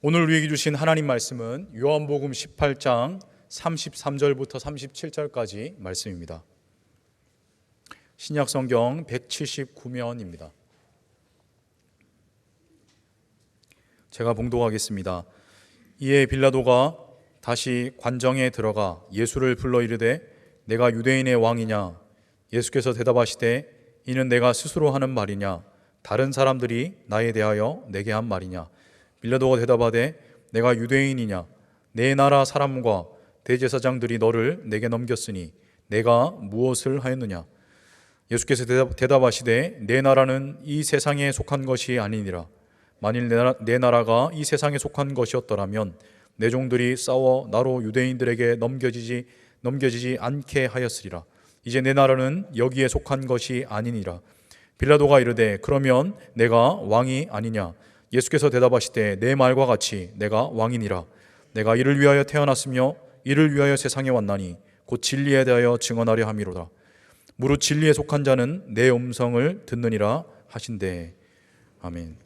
오늘 우리에게 주신 하나님 말씀은 요한복음 18장 33절부터 37절까지 말씀입니다. 신약성경 179면입니다. 제가 봉독하겠습니다. 이에 빌라도가 다시 관정에 들어가 예수를 불러 이르되 내가 유대인의 왕이냐? 예수께서 대답하시되 이는 내가 스스로 하는 말이냐? 다른 사람들이 나에 대하여 내게 한 말이냐? 빌라도가 대답하되 내가 유대인이냐? 내 나라 사람과 대제사장들이 너를 내게 넘겼으니 내가 무엇을 하였느냐? 예수께서 대답하시되 내 나라는 이 세상에 속한 것이 아니니라. 만일 내 나라가 이 세상에 속한 것이었더라면 내 종들이 싸워 나로 유대인들에게 넘겨지지 않게 하였으리라. 이제 내 나라는 여기에 속한 것이 아니니라. 빌라도가 이르되 그러면 내가 왕이 아니냐? 예수께서 대답하시되 내 말과 같이 내가 왕이니라. 내가 이를 위하여 태어났으며 이를 위하여 세상에 왔나니 곧 진리에 대하여 증언하려 함이로다. 무릇 진리에 속한 자는 내 음성을 듣느니라 하신대. 아멘.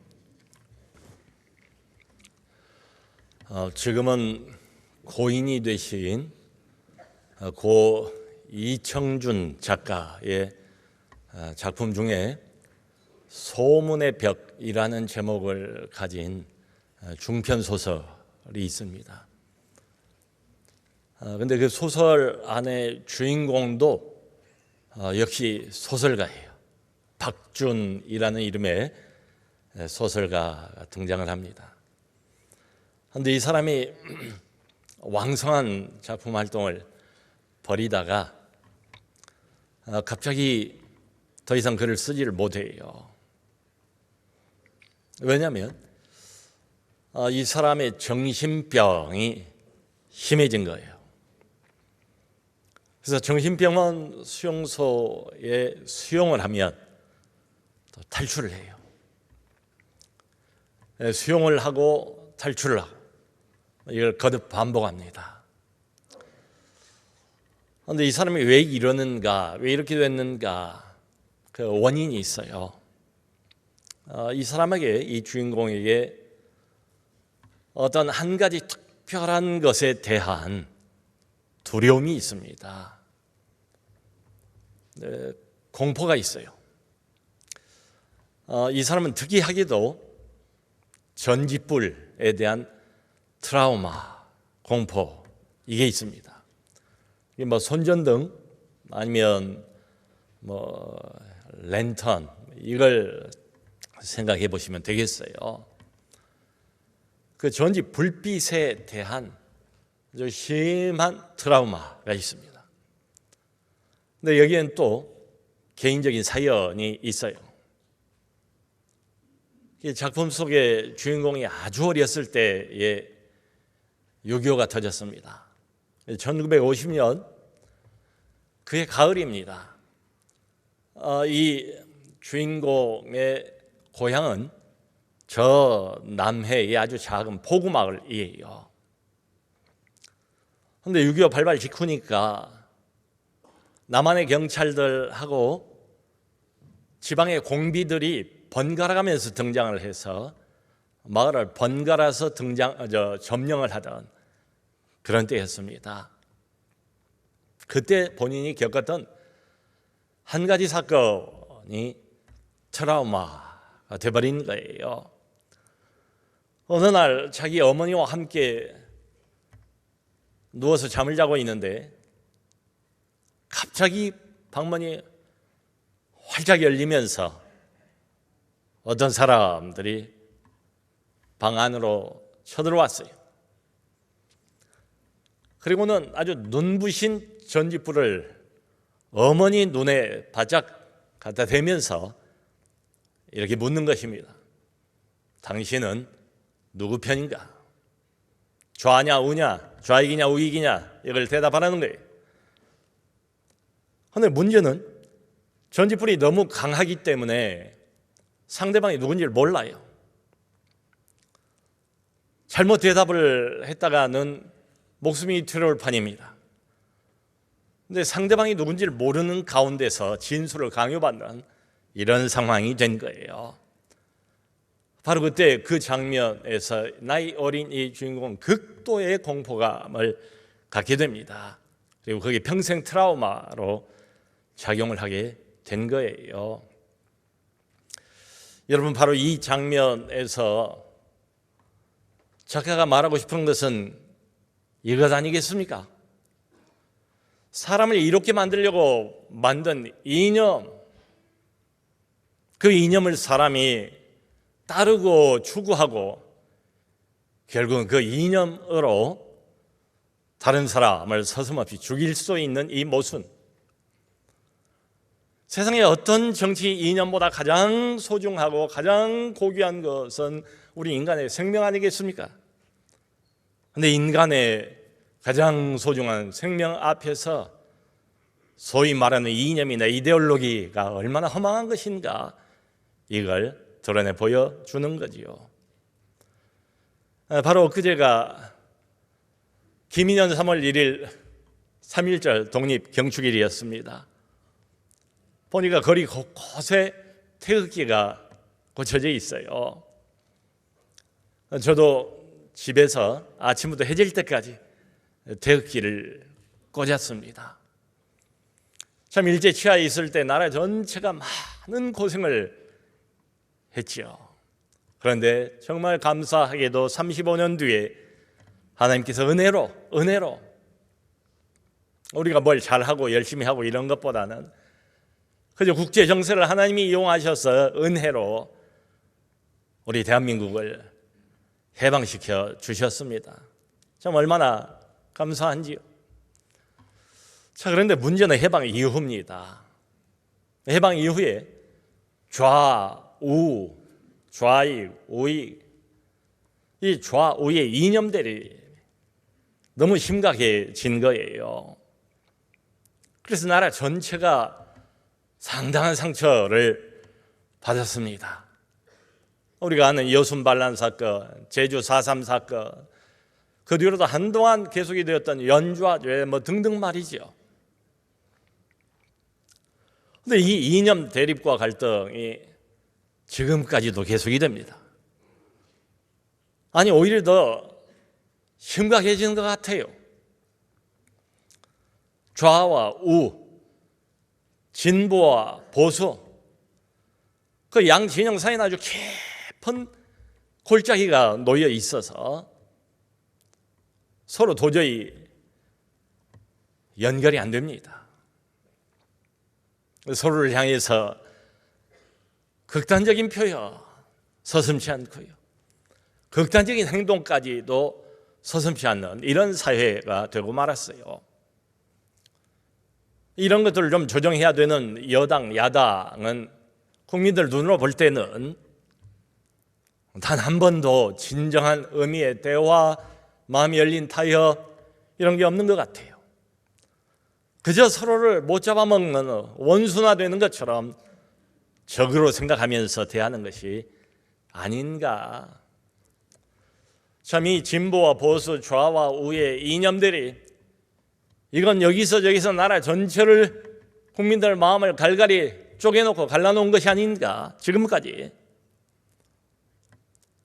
지금은 고인이 되신 고 이청준 작가의 작품 중에 소문의 벽이라는 제목을 가진 중편 소설이 있습니다. 그런데 그 소설 안에 주인공도 역시 소설가예요. 박준이라는 이름의 소설가가 등장을 합니다. 그런데 이 사람이 왕성한 작품 활동을 벌이다가 갑자기 더 이상 글을 쓰지를 못해요. 왜냐하면 이 사람의 정신병이 심해진 거예요. 그래서 정신병원 수용소에 수용을 하면 또 탈출을 해요. 수용을 하고 탈출을 하고 이걸 거듭 반복합니다. 그런데 이 사람이 왜 이러는가, 왜 이렇게 됐는가, 그 원인이 있어요. 이 사람에게, 이 주인공에게 어떤 한 가지 특별한 것에 대한 두려움이 있습니다. 공포가 있어요. 이 사람은 특이하게도 전지불에 대한 트라우마, 공포, 이게 있습니다. 이게 뭐 손전등 아니면 뭐 랜턴, 이걸 생각해 보시면 되겠어요. 그 전지 불빛에 대한 아주 심한 트라우마가 있습니다. 근데 여기엔 또 개인적인 사연이 있어요. 작품 속의 주인공이 아주 어렸을 때에 6.25가 터졌습니다. 1950년 그해 가을입니다. 이 주인공의 고향은 저 남해의 아주 작은 포구마을이에요. 그런데 6.25 발발 직후니까 남한의 경찰들하고 지방의 공비들이 번갈아가면서 등장을 해서 마을을 번갈아서 점령을 하던 그런 때였습니다. 그때 본인이 겪었던 한 가지 사건이 트라우마가 돼버린 거예요. 어느 날 자기 어머니와 함께 누워서 잠을 자고 있는데 갑자기 방문이 활짝 열리면서 어떤 사람들이 방 안으로 쳐들어왔어요. 그리고는 아주 눈부신 전지불을 어머니 눈에 바짝 갖다 대면서 이렇게 묻는 것입니다. 당신은 누구 편인가? 좌냐 우냐, 좌익이냐 우익이냐, 이걸 대답하라는 거예요. 그런데 문제는 전지불이 너무 강하기 때문에 상대방이 누군지를 몰라요. 잘못 대답을 했다가는 목숨이 두려울 판입니다. 그런데 상대방이 누군지를 모르는 가운데서 진술을 강요받는 이런 상황이 된 거예요. 바로 그때 그 장면에서 나이 어린 이 주인공은 극도의 공포감을 갖게 됩니다. 그리고 그게 평생 트라우마로 작용을 하게 된 거예요. 여러분, 바로 이 장면에서 작가가 말하고 싶은 것은 이것 아니겠습니까? 사람을 이롭게 만들려고 만든 이념, 그 이념을 사람이 따르고 추구하고 결국은 그 이념으로 다른 사람을 서슴없이 죽일 수 있는 이 모순, 세상의 어떤 정치 이념보다 가장 소중하고 가장 고귀한 것은 우리 인간의 생명 아니겠습니까? 그런데 인간의 가장 소중한 생명 앞에서 소위 말하는 이념이나 이데올로기가 얼마나 허망한 것인가, 이걸 드러내 보여주는 거지요. 바로 그제가 김인현 3월 1일 3.1절 독립경축일이었습니다. 보니까 거리 곳곳에 태극기가 꽂혀져 있어요. 저도 집에서 아침부터 해질 때까지 태극기를 꽂았습니다. 참 일제 치하에 있을 때 나라 전체가 많은 고생을 했지요. 그런데 정말 감사하게도 35년 뒤에 하나님께서 은혜로 우리가 뭘 잘하고 열심히 하고 이런 것보다는 그저 국제 정세를 하나님이 이용하셔서 은혜로 우리 대한민국을 해방시켜 주셨습니다. 참 얼마나 감사한지요. 자, 그런데 문제는 해방 이후입니다. 해방 이후에 좌우, 좌익, 우익, 이 좌우의 이념들이 너무 심각해진 거예요. 그래서 나라 전체가 상당한 상처를 받았습니다. 우리가 아는 여순 반란 사건, 제주 4.3 사건, 그 뒤로도 한동안 계속이 되었던 연좌죄 등등 말이죠. 그런데 이 이념 대립과 갈등이 지금까지도 계속이 됩니다. 아니, 오히려 더 심각해지는 것 같아요. 좌와 우, 진보와 보수, 그 양 진영 사이는 아주 깊은 골짜기가 놓여 있어서 서로 도저히 연결이 안 됩니다. 서로를 향해서 극단적인 표현 서슴지 않고요, 극단적인 행동까지도 서슴지 않는 이런 사회가 되고 말았어요. 이런 것들을 좀 조정해야 되는 여당, 야당은 국민들 눈으로 볼 때는 단 한 번도 진정한 의미의 대화, 마음이 열린 타협 이런 게 없는 것 같아요. 그저 서로를 못 잡아먹는 원순화되는 것처럼 적으로 생각하면서 대하는 것이 아닌가. 참 이 진보와 보수, 좌와 우의 이념들이 이건 여기서 저기서 나라 전체를, 국민들 마음을 갈갈이 쪼개놓고 갈라놓은 것이 아닌가. 지금까지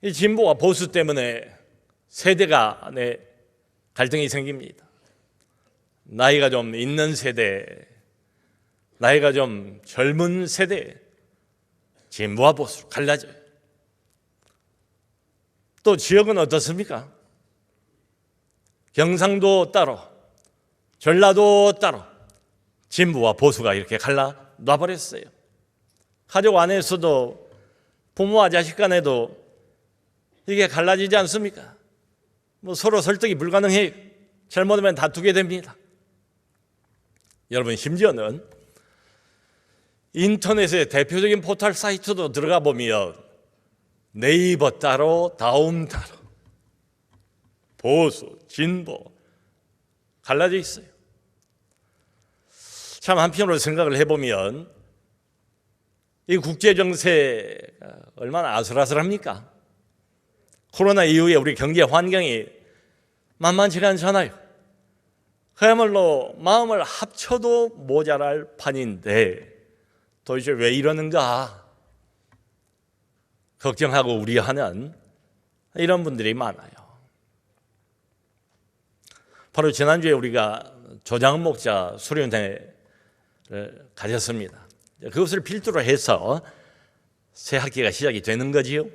이 진보와 보수 때문에 세대 간의 갈등이 생깁니다. 나이가 좀 있는 세대, 나이가 좀 젊은 세대, 진보와 보수로 갈라져요. 또 지역은 어떻습니까? 경상도 따로, 전라도 따로 진보와 보수가 이렇게 갈라놔버렸어요. 가족 안에서도 부모와 자식 간에도 이게 갈라지지 않습니까? 서로 설득이 불가능해요. 잘못하면 다투게 됩니다. 여러분, 심지어는 인터넷의 대표적인 포털 사이트도 들어가 보면 네이버 따로, 다음 따로, 보수, 진보 갈라져 있어요. 참 한편으로 생각을 해보면 이 국제정세가 얼마나 아슬아슬합니까? 코로나 이후에 우리 경제 환경이 만만치가 않잖아요. 그야말로 마음을 합쳐도 모자랄 판인데 도대체 왜 이러는가? 걱정하고 우려하는 이런 분들이 많아요. 바로 지난주에 우리가 조장훈 목자 수련회를 가졌습니다. 그것을 필두로 해서 새 학기가 시작이 되는 거지요.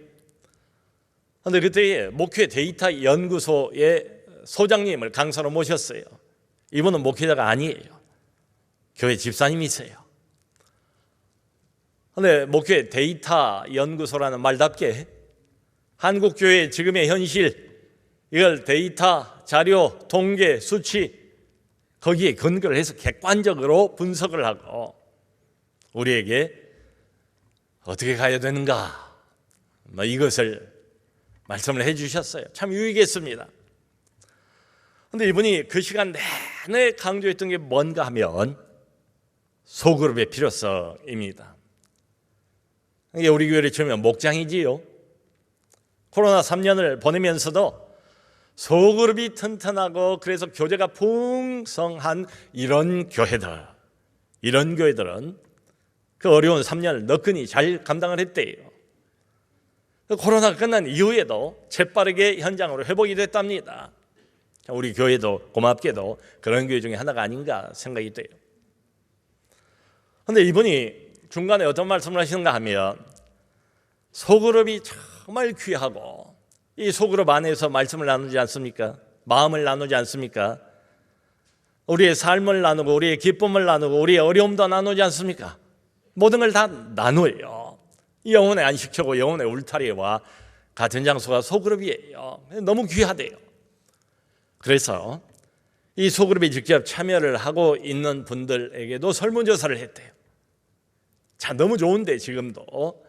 그런데 그때 목회 데이터 연구소의 소장님을 강사로 모셨어요. 이분은 목회자가 아니에요. 교회 집사님이세요. 그런데 목회 데이터 연구소라는 말답게 한국교회의 지금의 현실, 이걸 데이터, 자료, 통계, 수치 거기에 근거를 해서 객관적으로 분석을 하고 우리에게 어떻게 가야 되는가 이것을 말씀을 해주셨어요. 참 유익했습니다. 그런데 이분이 그 시간 내내 강조했던 게 뭔가 하면 소그룹의 필요성입니다. 이게 우리 교회를 치면 목장이지요. 코로나 3년을 보내면서도 소그룹이 튼튼하고 그래서 교제가 풍성한 이런 교회들은 그 어려운 3년을 너끈히 잘 감당을 했대요. 코로나가 끝난 이후에도 재빠르게 현장으로 회복이 됐답니다. 우리 교회도 고맙게도 그런 교회 중에 하나가 아닌가 생각이 돼요. 그런데 이분이 중간에 어떤 말씀을 하시는가 하면 소그룹이 정말 귀하고 이 소그룹 안에서 말씀을 나누지 않습니까? 마음을 나누지 않습니까? 우리의 삶을 나누고 우리의 기쁨을 나누고 우리의 어려움도 나누지 않습니까? 모든 걸 다 나누어요. 영혼의 안식처고 영혼의 울타리와 같은 장소가 소그룹이에요. 너무 귀하대요. 그래서 이 소그룹에 직접 참여를 하고 있는 분들에게도 설문조사를 했대요. 자, 너무 좋은데 지금도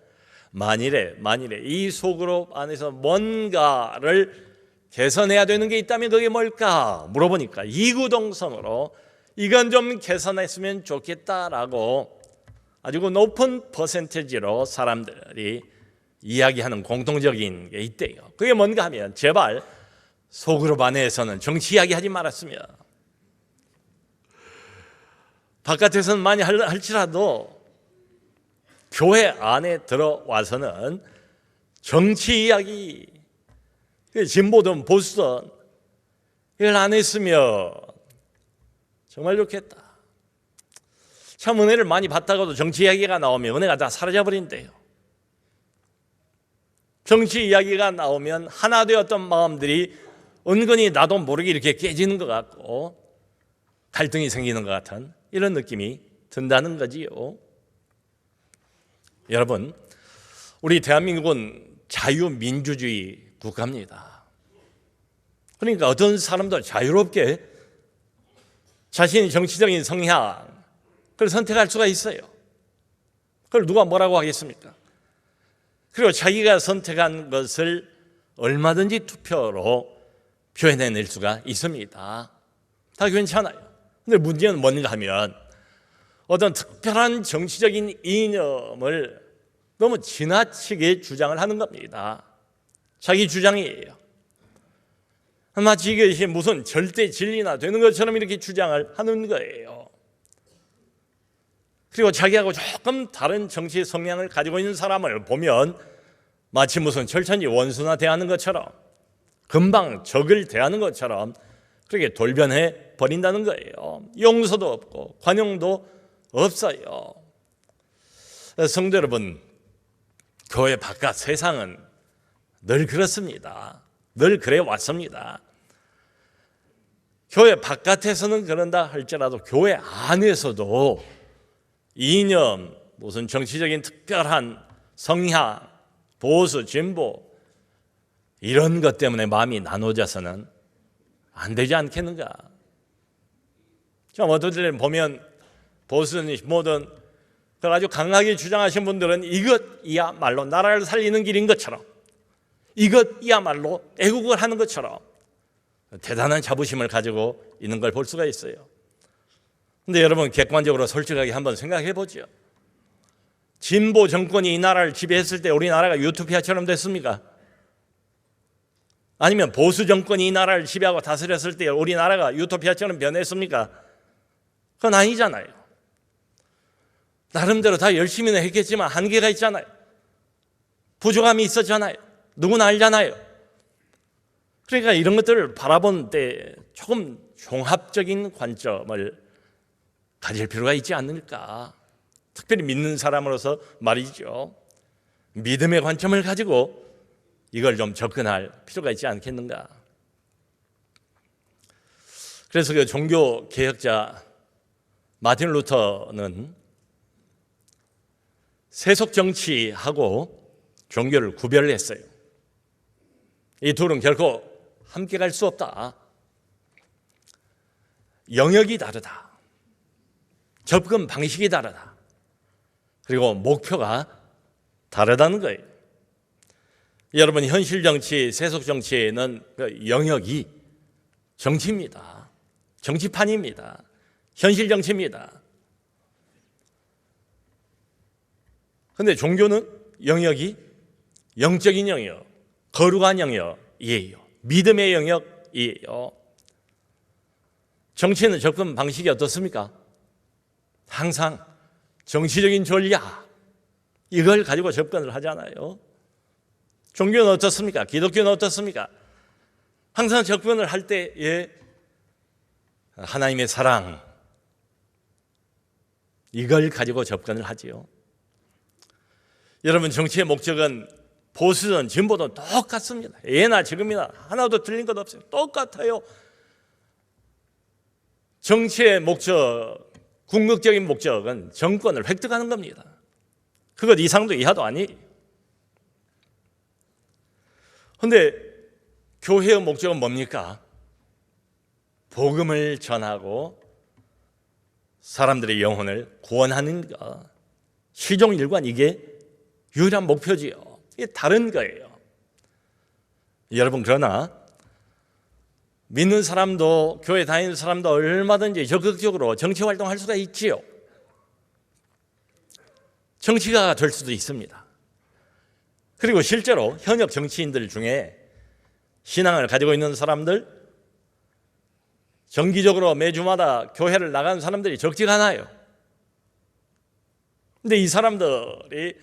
만일에 이 소그룹 안에서 뭔가를 개선해야 되는 게 있다면 그게 뭘까 물어보니까 이구동성으로 이건 좀 개선했으면 좋겠다라고 아주 높은 퍼센티지로 사람들이 이야기하는 공통적인 게 있대요. 그게 뭔가 하면 제발 소그룹 안에서는 정치 이야기하지 말았으면, 바깥에서는 많이 할지라도 교회 안에 들어와서는 정치 이야기, 진보든 보수든 이걸 안 했으면 정말 좋겠다. 참 은혜를 많이 받다가도 정치 이야기가 나오면 은혜가 다 사라져버린대요. 정치 이야기가 나오면 하나 되었던 마음들이 은근히 나도 모르게 이렇게 깨지는 것 같고 갈등이 생기는 것 같은 이런 느낌이 든다는 거지요. 여러분, 우리 대한민국은 자유민주주의 국가입니다. 그러니까 어떤 사람도 자유롭게 자신의 정치적인 성향 그걸 선택할 수가 있어요. 그걸 누가 뭐라고 하겠습니까? 그리고 자기가 선택한 것을 얼마든지 투표로 표현해낼 수가 있습니다. 다 괜찮아요. 근데 문제는 뭔가 하면 어떤 특별한 정치적인 이념을 너무 지나치게 주장을 하는 겁니다. 자기 주장이에요. 마치 이것이 무슨 절대 진리나 되는 것처럼 이렇게 주장을 하는 거예요. 그리고 자기하고 조금 다른 정치 성향을 가지고 있는 사람을 보면 마치 무슨 철천지 원수나 대하는 것처럼 금방 적을 대하는 것처럼 그렇게 돌변해 버린다는 거예요. 용서도 없고 관용도 없어요. 성도 여러분, 교회 바깥 세상은 늘 그렇습니다. 늘 그래 왔습니다. 교회 바깥에서는 그런다 할지라도 교회 안에서도 이념, 무슨 정치적인 특별한 성향, 보수, 진보 이런 것 때문에 마음이 나눠져서는 안 되지 않겠는가? 좀 어떤 때는 보면 보수든 뭐든 그걸 아주 강하게 주장하신 분들은 이것이야말로 나라를 살리는 길인 것처럼, 이것이야말로 애국을 하는 것처럼 대단한 자부심을 가지고 있는 걸 볼 수가 있어요. 근데 여러분, 객관적으로 솔직하게 한번 생각해 보죠. 진보 정권이 이 나라를 지배했을 때 우리나라가 유토피아처럼 됐습니까? 아니면 보수 정권이 이 나라를 지배하고 다스렸을 때 우리나라가 유토피아처럼 변했습니까? 그건 아니잖아요. 나름대로 다 열심히는 했겠지만 한계가 있잖아요. 부족함이 있었잖아요. 누구나 알잖아요. 그러니까 이런 것들을 바라본 때 조금 종합적인 관점을 가질 필요가 있지 않을까. 특별히 믿는 사람으로서 말이죠. 믿음의 관점을 가지고 이걸 좀 접근할 필요가 있지 않겠는가. 그래서 그 종교 개혁자 마틴 루터는 세속 정치하고 종교를 구별했어요. 이 둘은 결코 함께 갈 수 없다. 영역이 다르다. 접근 방식이 다르다. 그리고 목표가 다르다는 거예요. 여러분, 현실 정치, 세속 정치는 그 영역이 정치입니다. 정치판입니다. 현실 정치입니다. 그런데 종교는 영역이 영적인 영역, 거룩한 영역이에요. 믿음의 영역이에요. 정치는 접근 방식이 어떻습니까? 항상 정치적인 전략, 이걸 가지고 접근을 하잖아요. 종교는 어떻습니까? 기독교는 어떻습니까? 항상 접근을 할 때에 하나님의 사랑, 이걸 가지고 접근을 하지요. 여러분, 정치의 목적은 보수든 진보든 똑같습니다. 예나 지금이나 하나도 틀린 것 없어요. 똑같아요. 정치의 목적, 궁극적인 목적은 정권을 획득하는 겁니다. 그것 이상도 이하도 아니에요. 그런데 교회의 목적은 뭡니까? 복음을 전하고 사람들의 영혼을 구원하는 것. 시종일관 이게 유일한 목표지요. 이게 다른 거예요. 여러분, 그러나 믿는 사람도 교회 다니는 사람도 얼마든지 적극적으로 정치 활동할 수가 있지요. 정치가가 될 수도 있습니다. 그리고 실제로 현역 정치인들 중에 신앙을 가지고 있는 사람들, 정기적으로 매주마다 교회를 나가는 사람들이 적지가 않아요. 그런데 이 사람들이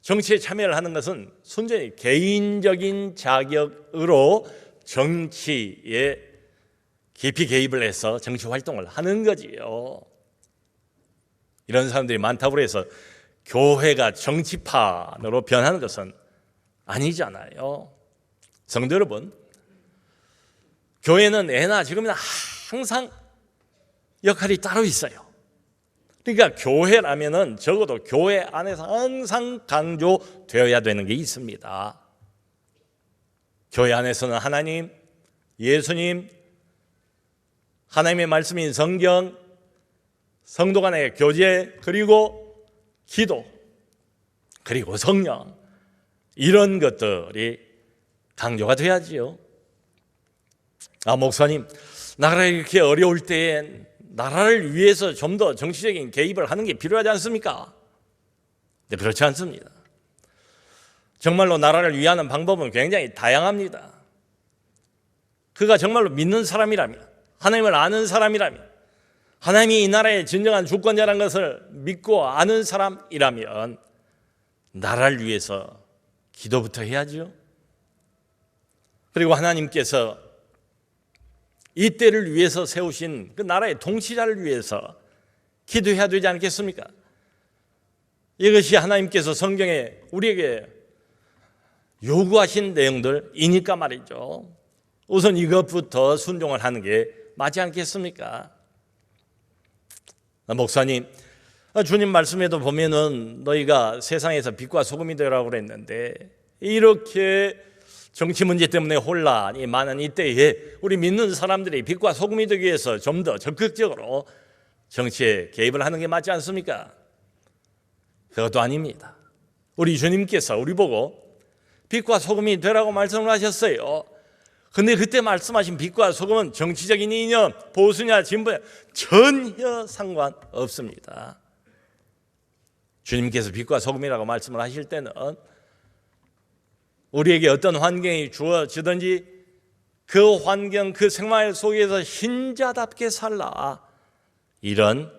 정치에 참여를 하는 것은 순전히 개인적인 자격으로 정치에 깊이 개입을 해서 정치 활동을 하는 거지요. 이런 사람들이 많다고 해서 교회가 정치판으로 변하는 것은 아니잖아요. 성도 여러분, 교회는 예나 지금이나 항상 역할이 따로 있어요. 그러니까 교회라면은 적어도 교회 안에서 항상 강조되어야 되는 게 있습니다. 교회 안에서는 하나님, 예수님, 하나님의 말씀인 성경, 성도 간의 교제, 그리고 기도, 그리고 성령, 이런 것들이 강조가 돼야지요. 목사님, 나라가 이렇게 어려울 때에 나라를 위해서 좀 더 정치적인 개입을 하는 게 필요하지 않습니까? 네, 그렇지 않습니다. 정말로 나라를 위하는 방법은 굉장히 다양합니다. 그가 정말로 믿는 사람이라면, 하나님을 아는 사람이라면, 하나님이 이 나라의 진정한 주권자라는 것을 믿고 아는 사람이라면 나라를 위해서 기도부터 해야죠. 그리고 하나님께서 이 때를 위해서 세우신 그 나라의 통치자를 위해서 기도해야 되지 않겠습니까? 이것이 하나님께서 성경에 우리에게 요구하신 내용들이니까 말이죠. 우선 이것부터 순종을 하는 게 맞지 않겠습니까? 목사님, 주님 말씀에도 보면은 너희가 세상에서 빛과 소금이 되라고 그랬는데, 이렇게 정치 문제 때문에 혼란이 많은 이때에 우리 믿는 사람들이 빛과 소금이 되기 위해서 좀 더 적극적으로 정치에 개입을 하는 게 맞지 않습니까? 그것도 아닙니다. 우리 주님께서 우리 보고 빛과 소금이 되라고 말씀을 하셨어요. 근데 그때 말씀하신 빛과 소금은 정치적인 이념, 보수냐 진보냐 전혀 상관없습니다. 주님께서 빛과 소금이라고 말씀을 하실 때는 우리에게 어떤 환경이 주어지든지 그 환경, 그 생활 속에서 신자답게 살라, 이런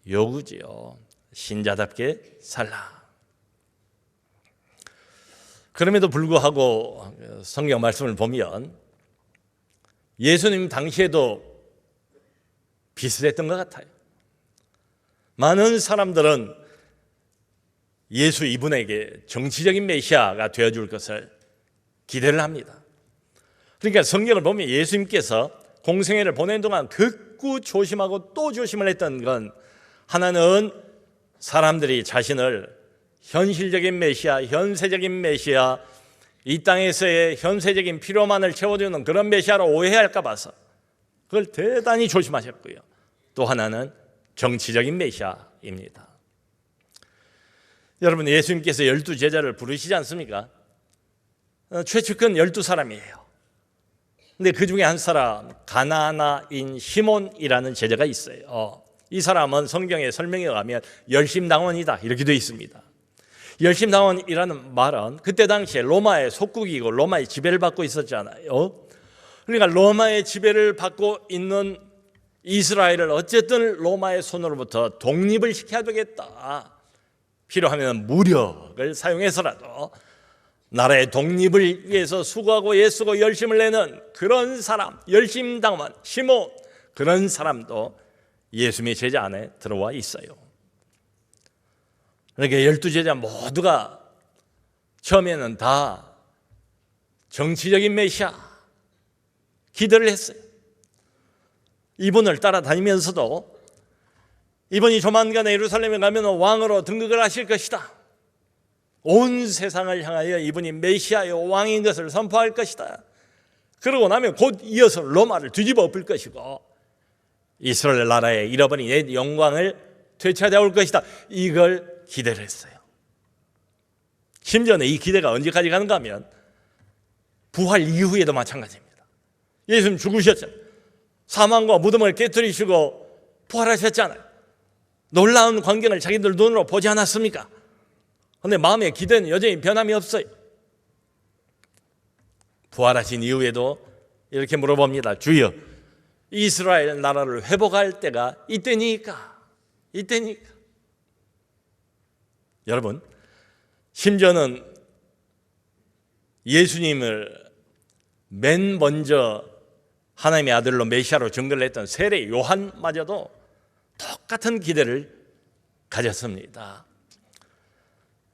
요구지요. 신자답게 살라. 그럼에도 불구하고 성경 말씀을 보면 예수님 당시에도 비슷했던 것 같아요. 많은 사람들은 예수 이분에게 정치적인 메시아가 되어줄 것을 기대를 합니다. 그러니까 성경을 보면 예수님께서 공생애를 보낸 동안 극구 조심하고 또 조심을 했던 건, 하나는 사람들이 자신을 현실적인 메시아, 현세적인 메시아, 이 땅에서의 현세적인 필요만을 채워주는 그런 메시아로 오해할까 봐서 그걸 대단히 조심하셨고요. 또 하나는 정치적인 메시아입니다. 여러분, 예수님께서 12제자를 부르시지 않습니까? 최측근 12사람이에요. 근데 그 중에 한 사람, 가나나인 시몬이라는 제자가 있어요. 이 사람은 성경의 설명에 가면 열심당원이다 이렇게 되어 있습니다. 열심당원이라는 말은 그때 당시에 로마의 속국이고 로마의 지배를 받고 있었잖아요. 그러니까 로마의 지배를 받고 있는 이스라엘을 어쨌든 로마의 손으로부터 독립을 시켜야 되겠다. 필요하면 무력을 사용해서라도 나라의 독립을 위해서 수고하고 애쓰고 열심을 내는 그런 사람, 열심당원 시몬, 그런 사람도 예수님의 제자 안에 들어와 있어요. 그러니까 12제자 모두가 처음에는 다 정치적인 메시아 기대를 했어요. 이분을 따라다니면서도 이분이 조만간에 예루살렘에 가면 왕으로 등극을 하실 것이다. 온 세상을 향하여 이분이 메시아의 왕인 것을 선포할 것이다. 그러고 나면 곧 이어서 로마를 뒤집어 엎을 것이고 이스라엘 나라의 잃어버린 옛 영광을 되찾아올 것이다. 이걸 기대를 했어요. 심지어는 이 기대가 언제까지 가는가 하면 부활 이후에도 마찬가지입니다. 예수님 죽으셨잖아요. 사망과 무덤을 깨뜨리시고 부활하셨잖아요. 놀라운 광경을 자기들 눈으로 보지 않았습니까? 그런데 마음의 기대는 여전히 변함이 없어요. 부활하신 이후에도 이렇게 물어봅니다. 주여, 이스라엘 나라를 회복할 때가 이때니까. 여러분, 심지어는 예수님을 맨 먼저 하나님의 아들로 메시아로 증거를 했던 세례 요한마저도 똑같은 기대를 가졌습니다.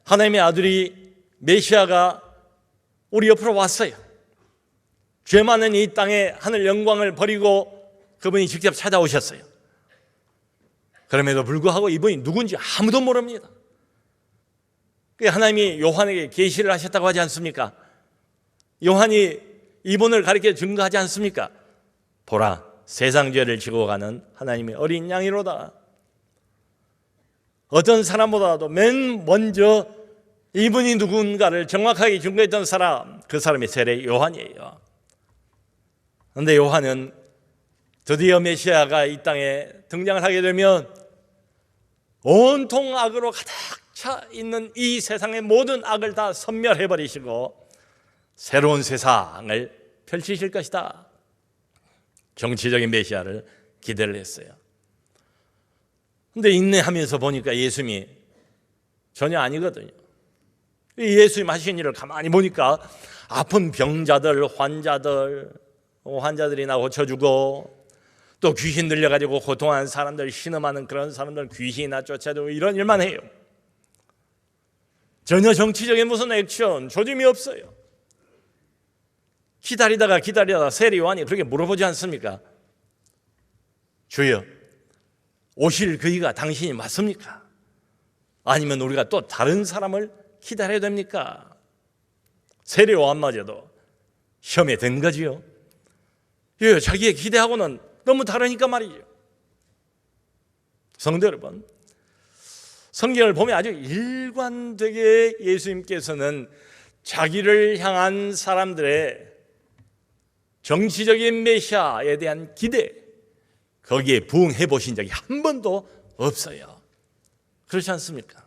하나님의 아들이 메시아가 우리 옆으로 왔어요. 죄 많은 이 땅에 하늘 영광을 버리고 그분이 직접 찾아오셨어요. 그럼에도 불구하고 이분이 누군지 아무도 모릅니다. 하나님이 요한에게 계시를 하셨다고 하지 않습니까? 요한이 이분을 가리켜 증거하지 않습니까? 보라, 세상 죄를 지고 가는 하나님의 어린 양이로다. 어떤 사람보다도 맨 먼저 이분이 누군가를 정확하게 증거했던 사람, 그 사람이 세례 요한이에요. 그런데 요한은 드디어 메시아가 이 땅에 등장을 하게 되면 온통 악으로 가득 차 있는 이 세상의 모든 악을 다 섬멸해버리시고 새로운 세상을 펼치실 것이다. 정치적인 메시아를 기대를 했어요. 그런데 인내하면서 보니까 예수님이 전혀 아니거든요. 예수님 하신 일을 가만히 보니까 아픈 병자들, 환자들이나 고쳐주고 또 귀신 들려가지고 고통하는 사람들, 신음하는 그런 사람들 귀신이나 쫓아주고 이런 일만 해요. 전혀 정치적인 무슨 액션, 조짐이 없어요. 기다리다가 세례 요한이 그렇게 물어보지 않습니까? 주여, 오실 그이가 당신이 맞습니까? 아니면 우리가 또 다른 사람을 기다려야 됩니까? 세례 요한마저도 시험에 든 거지요. 자기의 기대하고는 너무 다르니까 말이죠. 성도 여러분, 성경을 보면 아주 일관되게 예수님께서는 자기를 향한 사람들의 정치적인 메시아에 대한 기대, 거기에 부응해 보신 적이 한 번도 없어요. 그렇지 않습니까?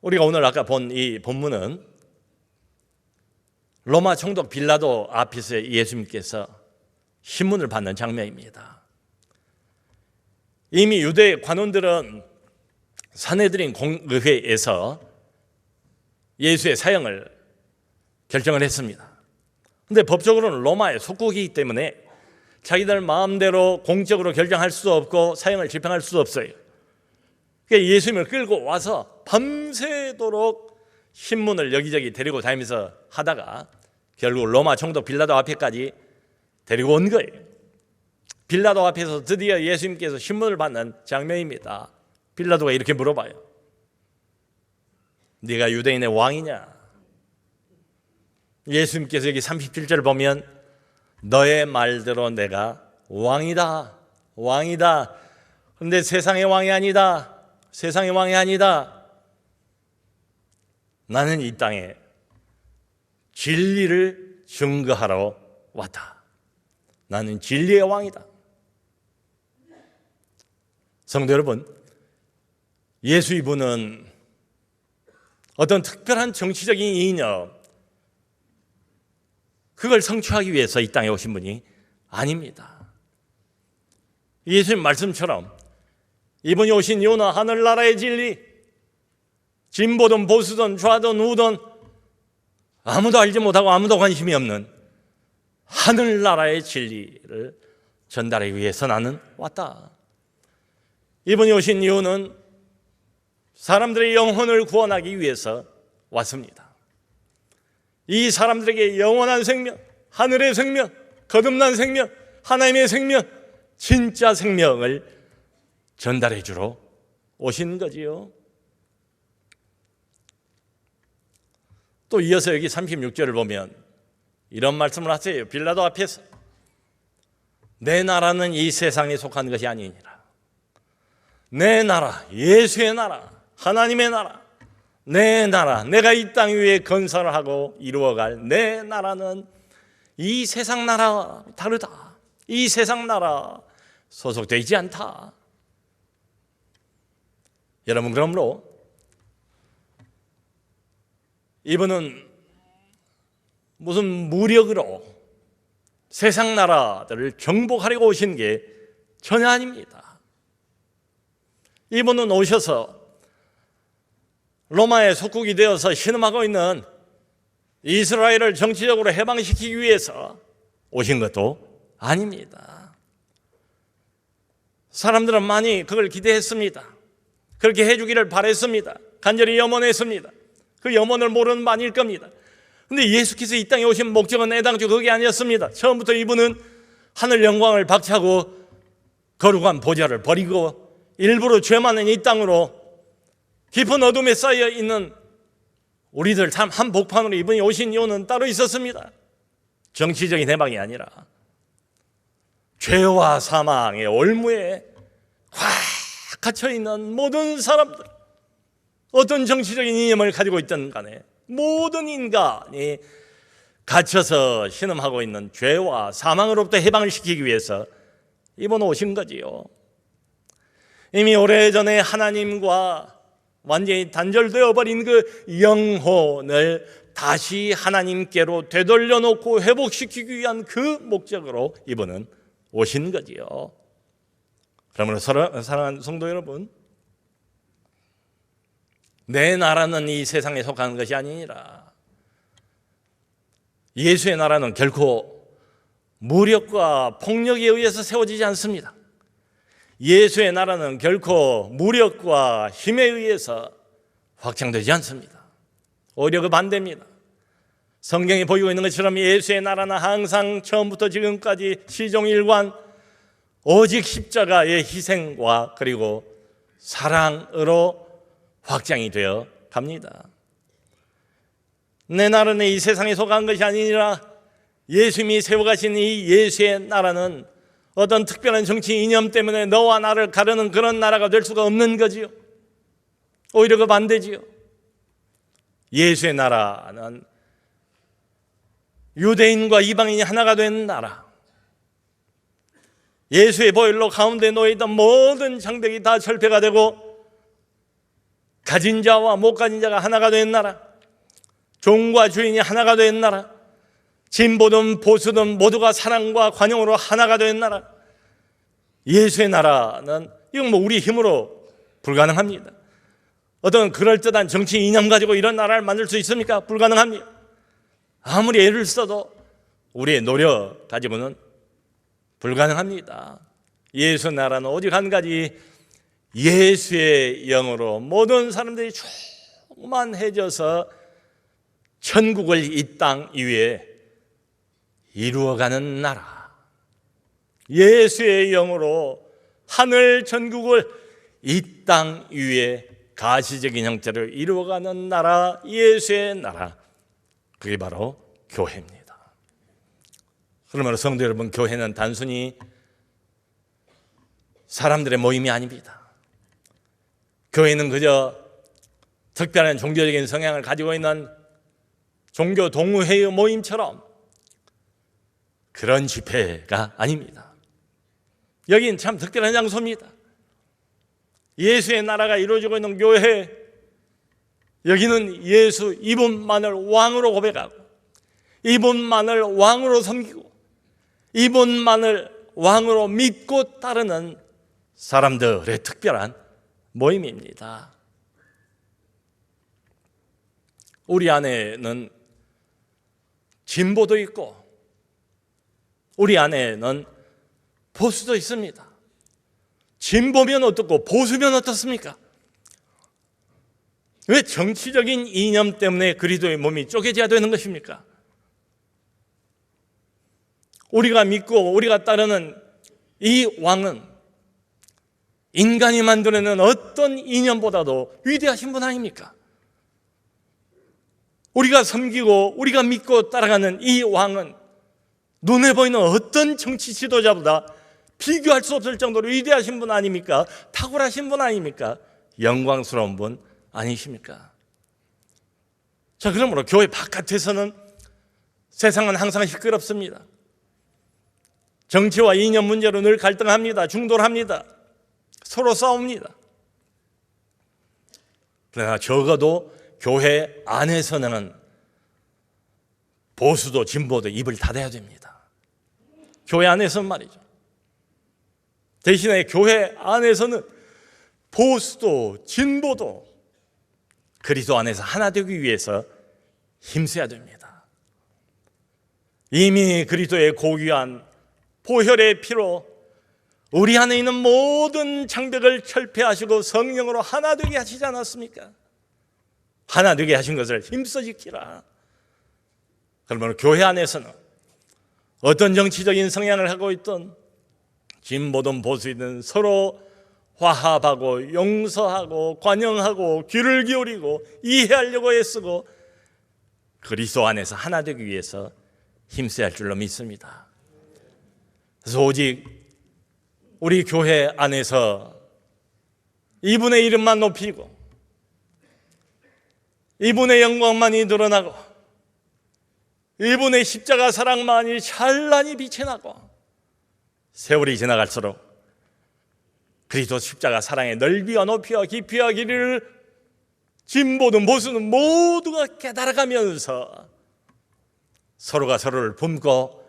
우리가 오늘 아까 본 이 본문은 로마 총독 빌라도 앞에서 예수님께서 신문을 받는 장면입니다. 이미 유대 관원들은 산헤드린 공의회에서 예수의 사형을 결정을 했습니다. 근데 법적으로는 로마의 속국이기 때문에 자기들 마음대로 공적으로 결정할 수도 없고 사형을 집행할 수도 없어요. 그러니까 예수님을 끌고 와서 밤새도록 신문을 여기저기 데리고 다니면서 하다가 결국 로마 총독 빌라도 앞에까지 데리고 온 거예요. 빌라도 앞에서 드디어 예수님께서 신문을 받는 장면입니다. 빌라도가 이렇게 물어봐요. 네가 유대인의 왕이냐? 예수님께서 여기 37절 보면 너의 말대로 내가 왕이다. 왕이다. 그런데 세상의 왕이 아니다. 세상의 왕이 아니다. 나는 이 땅에 진리를 증거하러 왔다. 나는 진리의 왕이다. 성도 여러분, 예수 이분은 어떤 특별한 정치적인 이념, 그걸 성취하기 위해서 이 땅에 오신 분이 아닙니다. 예수님 말씀처럼 이분이 오신 이유는 하늘나라의 진리, 진보든 보수든 좌든 우든 아무도 알지 못하고 아무도 관심이 없는 하늘나라의 진리를 전달하기 위해서 나는 왔다. 이분이 오신 이유는 사람들의 영혼을 구원하기 위해서 왔습니다. 이 사람들에게 영원한 생명, 하늘의 생명, 거듭난 생명, 하나님의 생명, 진짜 생명을 전달해 주러 오신 거지요. 또 이어서 여기 36절을 보면 이런 말씀을 하세요. 빌라도 앞에서 내 나라는 이 세상에 속한 것이 아니니라. 내 나라, 예수의 나라, 하나님의 나라, 내 나라, 내가 이 땅 위에 건설을 하고 이루어갈 내 나라는 이 세상 나라와 다르다. 이 세상 나라 소속되지 않다. 여러분, 그러므로 이분은 무슨 무력으로 세상 나라들을 정복하려고 오신 게 전혀 아닙니다. 이분은 오셔서 로마의 속국이 되어서 신음하고 있는 이스라엘을 정치적으로 해방시키기 위해서 오신 것도 아닙니다. 사람들은 많이 그걸 기대했습니다. 그렇게 해주기를 바랬습니다. 간절히 염원했습니다. 그 염원을 모르는 많을 겁니다. 그런데 예수께서 이 땅에 오신 목적은 애당초 그게 아니었습니다. 처음부터 이분은 하늘 영광을 박차고 거룩한 보좌를 버리고 일부러 죄 많은 이 땅으로 깊은 어둠에 쌓여 있는 우리들 참 한복판으로 이분이 오신 이유는 따로 있었습니다. 정치적인 해방이 아니라 죄와 사망의 올무에 꽉 갇혀 있는 모든 사람들, 어떤 정치적인 이념을 가지고 있든 간에 모든 인간이 갇혀서 신음하고 있는 죄와 사망으로부터 해방을 시키기 위해서 이번 오신 거지요. 이미 오래전에 하나님과 완전히 단절되어 버린 그 영혼을 다시 하나님께로 되돌려 놓고 회복시키기 위한 그 목적으로 이분은 오신 거지요. 그러므로 사랑하는 성도 여러분, 내 나라는 이 세상에 속한 것이 아니니라. 예수의 나라는 결코 무력과 폭력에 의해서 세워지지 않습니다. 예수의 나라는 결코 무력과 힘에 의해서 확장되지 않습니다. 오히려 그 반대입니다. 성경이 보이고 있는 것처럼 예수의 나라는 항상 처음부터 지금까지 시종일관 오직 십자가의 희생과 그리고 사랑으로 확장이 되어 갑니다. 내 나라는 이 세상에 속한 것이 아니라 예수님이 세워가신 이 예수의 나라는 어떤 특별한 정치 이념 때문에 너와 나를 가르는 그런 나라가 될 수가 없는 거지요. 오히려 그 반대지요. 예수의 나라는 유대인과 이방인이 하나가 된 나라. 예수의 보혈로 가운데 놓여있던 모든 장벽이 다 철폐가 되고 가진 자와 못 가진 자가 하나가 된 나라. 종과 주인이 하나가 된 나라. 진보든 보수든 모두가 사랑과 관용으로 하나가 된 나라. 예수의 나라는 이건 우리 힘으로 불가능합니다. 어떤 그럴듯한 정치 이념 가지고 이런 나라를 만들 수 있습니까? 불가능합니다. 아무리 애를 써도 우리의 노력 가지고는 불가능합니다. 예수 나라는 오직 한 가지, 예수의 영으로 모든 사람들이 충만해져서 천국을 이 땅 위에 이루어가는 나라. 예수의 영으로 하늘 천국을 이 땅 위에 가시적인 형태를 이루어가는 나라, 예수의 나라. 그게 바로 교회입니다. 그러므로 성도 여러분, 교회는 단순히 사람들의 모임이 아닙니다. 교회는 그저 특별한 종교적인 성향을 가지고 있는 종교 동호회의 모임처럼 그런 집회가 아닙니다. 여긴 참 특별한 장소입니다. 예수의 나라가 이루어지고 있는 교회, 여기는 예수 이분만을 왕으로 고백하고 이분만을 왕으로 섬기고 이분만을 왕으로 믿고 따르는 사람들의 특별한 모임입니다. 우리 안에는 진보도 있고 우리 안에는 보수도 있습니다. 진보면 어떻고 보수면 어떻습니까? 왜 정치적인 이념 때문에 그리스도의 몸이 쪼개져야 되는 것입니까? 우리가 믿고 우리가 따르는 이 왕은 인간이 만들어낸 어떤 이념보다도 위대하신 분 아닙니까? 우리가 섬기고 우리가 믿고 따라가는 이 왕은 눈에 보이는 어떤 정치 지도자보다 비교할 수 없을 정도로 위대하신 분 아닙니까? 탁월하신 분 아닙니까? 영광스러운 분 아니십니까? 자, 그러므로 교회 바깥에서는 세상은 항상 시끄럽습니다. 정치와 이념 문제로 늘 갈등합니다. 중돌합니다. 서로 싸웁니다. 그러나 적어도 교회 안에서는 보수도 진보도 입을 닫아야 됩니다. 교회 안에서는 말이죠. 대신에 교회 안에서는 보수도 진보도 그리스도 안에서 하나 되기 위해서 힘써야 됩니다. 이미 그리스도의 고귀한 보혈의 피로 우리 안에 있는 모든 장벽을 철폐하시고 성령으로 하나 되게 하시지 않았습니까? 하나 되게 하신 것을 힘써 지키라. 그러면 교회 안에서는 어떤 정치적인 성향을 하고 있던 진보든 보수든 서로 화합하고 용서하고 관용하고 귀를 기울이고 이해하려고 애쓰고 그리스도 안에서 하나 되기 위해서 힘써야 할 줄로 믿습니다. 그래서 오직 우리 교회 안에서 이분의 이름만 높이고 이분의 영광만이 드러나고 이분의 십자가 사랑만이 찬란히 빛이 나고 세월이 지나갈수록 그리스도 십자가 사랑의 넓이와 높이와 깊이와 길이를 진보든 보수든 모두가 깨달아가면서 서로가 서로를 품고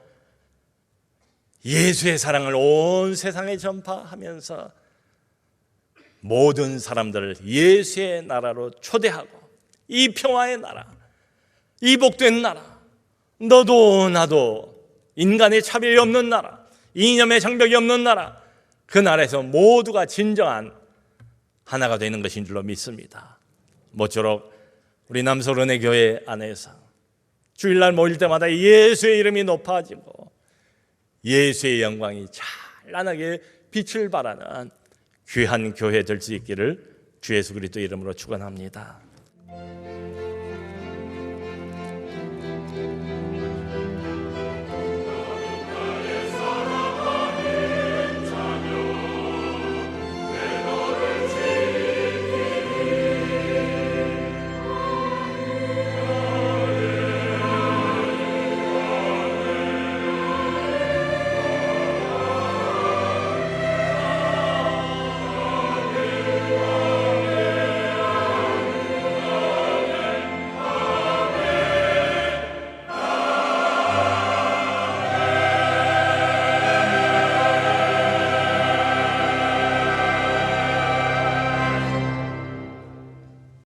예수의 사랑을 온 세상에 전파하면서 모든 사람들을 예수의 나라로 초대하고 이 평화의 나라, 이 복된 나라, 너도 나도 인간의 차별이 없는 나라, 이념의 장벽이 없는 나라, 그 나라에서 모두가 진정한 하나가 되는 것인 줄로 믿습니다. 모쪼록 우리 남서른의 교회 안에서 주일날 모일 때마다 예수의 이름이 높아지고 예수의 영광이 찬란하게 빛을 발하는 귀한 교회 될 수 있기를 주 예수 그리스도 이름으로 축원합니다.